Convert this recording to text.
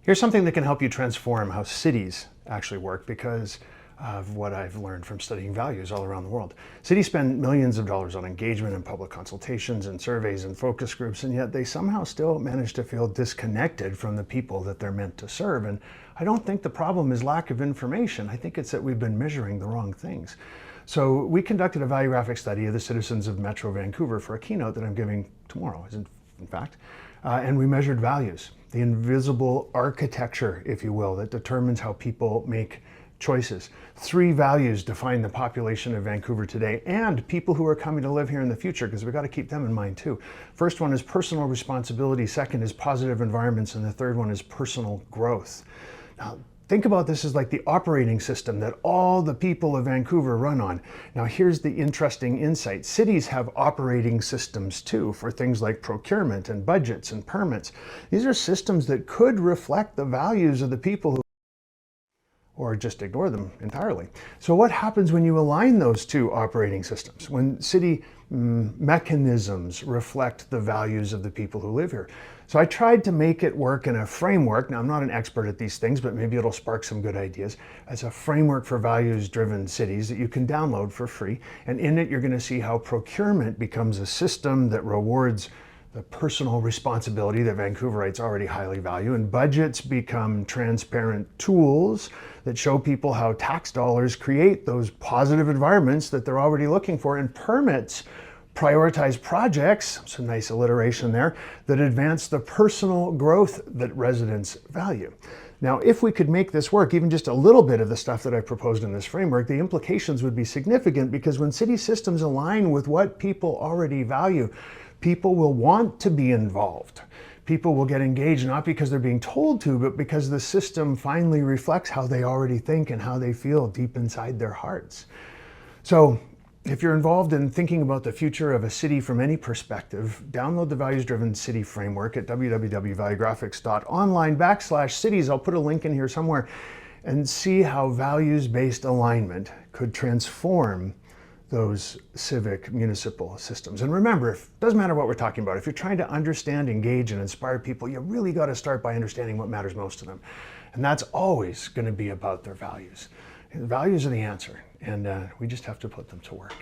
Here's something that can help you transform how cities actually work because of what I've learned from studying values all around the world. Cities spend millions of dollars on engagement and public consultations and surveys and focus groups, and yet they somehow still manage to feel disconnected from the people that they're meant to serve. And I don't think the problem is lack of information. I think it's that we've been measuring the wrong things. So we conducted a valuegraphic study of the citizens of Metro Vancouver for a keynote that I'm giving tomorrow, in fact, and we measured values, the invisible architecture, if you will, that determines how people make choices. 3 values define the population of Vancouver today and people who are coming to live here in the future, because we've got to keep them in mind too. First one is personal responsibility, second is positive environments, and the third one is personal growth. Now, think about this as like the operating system that all the people of Vancouver run on. Now here's the interesting insight. Cities have operating systems too for things like procurement and budgets and permits. These are systems that could reflect the values of the people who or just ignore them entirely. So what happens when you align those 2 operating systems? When city mechanisms reflect the values of the people who live here? So I tried to make it work in a framework. Now I'm not an expert at these things, but maybe it'll spark some good ideas. As a framework for values-driven cities that you can download for free. And in it, you're gonna see how procurement becomes a system that rewards the personal responsibility that Vancouverites already highly value, and budgets become transparent tools that show people how tax dollars create those positive environments that they're already looking for, and permits prioritize projects, some nice alliteration there, that advance the personal growth that residents value. Now, if we could make this work, even just a little bit of the stuff that I proposed in this framework, the implications would be significant, because when city systems align with what people already value, people will want to be involved. People will get engaged, not because they're being told to, but because the system finally reflects how they already think and how they feel deep inside their hearts. So if you're involved in thinking about the future of a city from any perspective, download the Values-Driven City Framework at www.valuegraphics.online/cities. I'll put a link in here somewhere, and see how values-based alignment could transform those civic municipal systems. And remember, it doesn't matter what we're talking about. If you're trying to understand, engage, and inspire people, you really got to start by understanding what matters most to them. And that's always going to be about their values. The values are the answer, and we just have to put them to work.